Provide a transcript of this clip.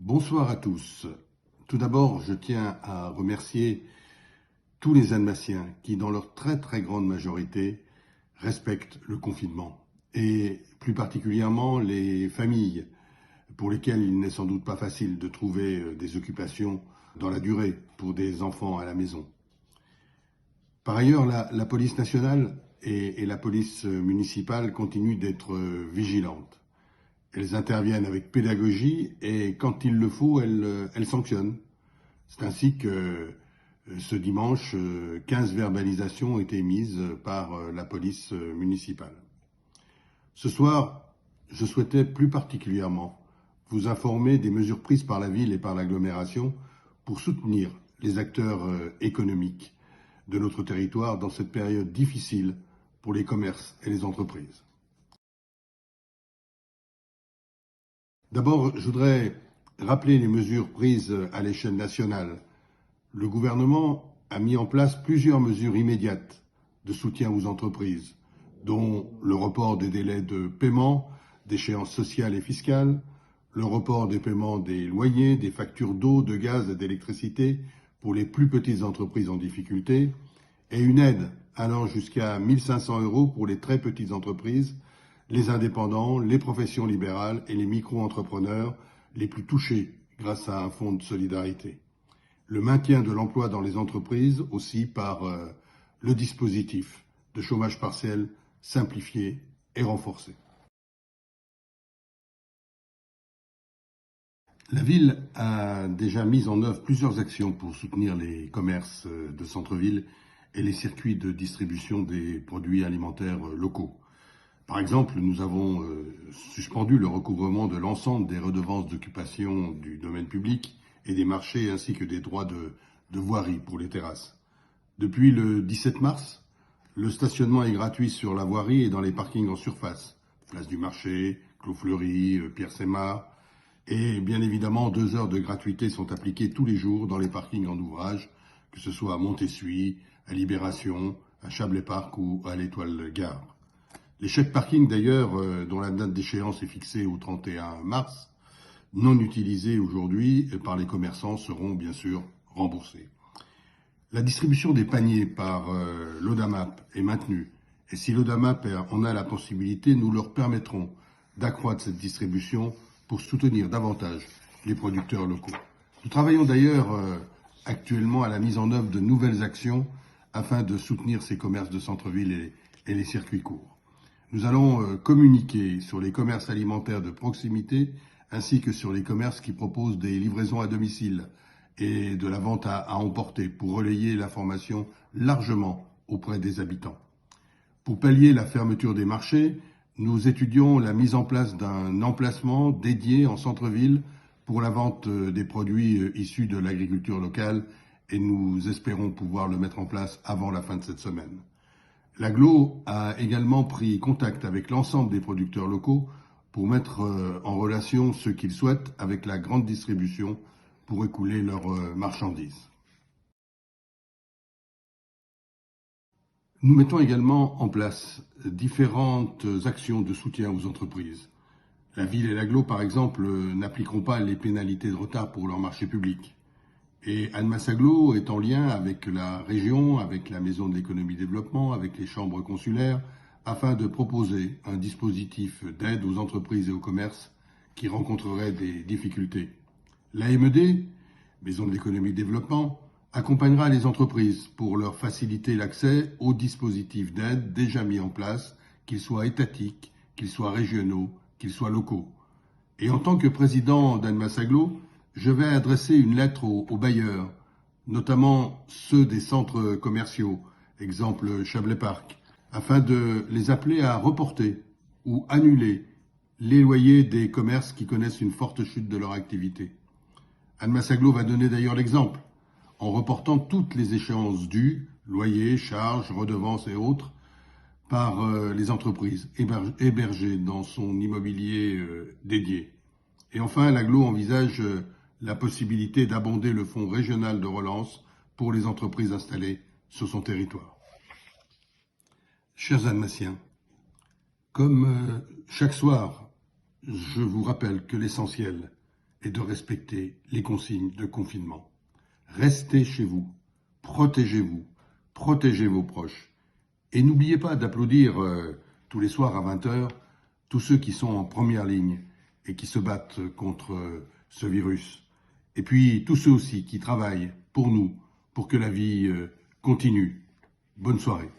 Bonsoir à tous. Tout d'abord, je tiens à remercier tous les Annemassiens qui, dans leur très grande majorité, respectent le confinement. Et plus particulièrement les familles pour lesquelles il n'est sans doute pas facile de trouver des occupations dans la durée pour des enfants à la maison. Par ailleurs, la police nationale et la police municipale continuent d'être vigilantes. Elles interviennent avec pédagogie et quand il le faut, elles sanctionnent. C'est ainsi que ce dimanche, 15 verbalisations ont été émises par la police municipale. Ce soir, je souhaitais plus particulièrement vous informer des mesures prises par la ville et par l'agglomération pour soutenir les acteurs économiques de notre territoire dans cette période difficile pour les commerces et les entreprises. D'abord, je voudrais rappeler les mesures prises à l'échelle nationale. Le gouvernement a mis en place plusieurs mesures immédiates de soutien aux entreprises, dont le report des délais de paiement d'échéances sociales et fiscales, le report des paiements des loyers, des factures d'eau, de gaz et d'électricité pour les plus petites entreprises en difficulté, et une aide allant jusqu'à 1 500 € pour les très petites entreprises, les indépendants, les professions libérales et les micro-entrepreneurs les plus touchés grâce à un fonds de solidarité. Le maintien de l'emploi dans les entreprises aussi par le dispositif de chômage partiel simplifié et renforcé. La ville a déjà mis en œuvre plusieurs actions pour soutenir les commerces de centre-ville et les circuits de distribution des produits alimentaires locaux. Par exemple, nous avons suspendu le recouvrement de l'ensemble des redevances d'occupation du domaine public et des marchés ainsi que des droits de voirie pour les terrasses. Depuis le 17 mars, le stationnement est gratuit sur la voirie et dans les parkings en surface. Place du Marché, Clos Fleury, Pierre Sémar. Et bien évidemment, 2 heures de gratuité sont appliquées tous les jours dans les parkings en ouvrage, que ce soit à Montessuie, à Libération, à Chablais-Parc ou à l'Étoile-Gare. Les chèques parking d'ailleurs, dont la date d'échéance est fixée au 31 mars, non utilisés aujourd'hui par les commerçants, seront bien sûr remboursés. La distribution des paniers par l'ODAMAP est maintenue. Et si l'ODAMAP en a la possibilité, nous leur permettrons d'accroître cette distribution pour soutenir davantage les producteurs locaux. Nous travaillons d'ailleurs actuellement à la mise en œuvre de nouvelles actions afin de soutenir ces commerces de centre-ville et les circuits courts. Nous allons communiquer sur les commerces alimentaires de proximité ainsi que sur les commerces qui proposent des livraisons à domicile et de la vente à emporter pour relayer l'information largement auprès des habitants. Pour pallier la fermeture des marchés, nous étudions la mise en place d'un emplacement dédié en centre-ville pour la vente des produits issus de l'agriculture locale et nous espérons pouvoir le mettre en place avant la fin de cette semaine. L'Agglo a également pris contact avec l'ensemble des producteurs locaux pour mettre en relation ceux qu'ils souhaitent avec la grande distribution pour écouler leurs marchandises. Nous mettons également en place différentes actions de soutien aux entreprises. La ville et l'Agglo, par exemple, n'appliqueront pas les pénalités de retard pour leurs marchés publics. Et Annemasse-Agglo est en lien avec la région, avec la Maison de l'économie développement, avec les chambres consulaires, afin de proposer un dispositif d'aide aux entreprises et aux commerces qui rencontreraient des difficultés. L'AMED, Maison de l'économie développement, accompagnera les entreprises pour leur faciliter l'accès aux dispositifs d'aide déjà mis en place, qu'ils soient étatiques, qu'ils soient régionaux, qu'ils soient locaux. Et en tant que président d'Annemasse-Agglo, je vais adresser une lettre aux bailleurs, notamment ceux des centres commerciaux, exemple Chablais-Parc, afin de les appeler à reporter ou annuler les loyers des commerces qui connaissent une forte chute de leur activité. Annemasse-Agglo va donner d'ailleurs l'exemple, en reportant toutes les échéances dues, loyers, charges, redevances et autres, par les entreprises hébergées dans son immobilier dédié. Et enfin, l'Agglo envisage la possibilité d'abonder le fonds régional de relance pour les entreprises installées sur son territoire. Chers Annemassiens, comme chaque soir, je vous rappelle que l'essentiel est de respecter les consignes de confinement. Restez chez vous, protégez vos proches. Et n'oubliez pas d'applaudir tous les soirs à 20h tous ceux qui sont en première ligne et qui se battent contre ce virus. Et puis tous ceux aussi qui travaillent pour nous, pour que la vie continue. Bonne soirée.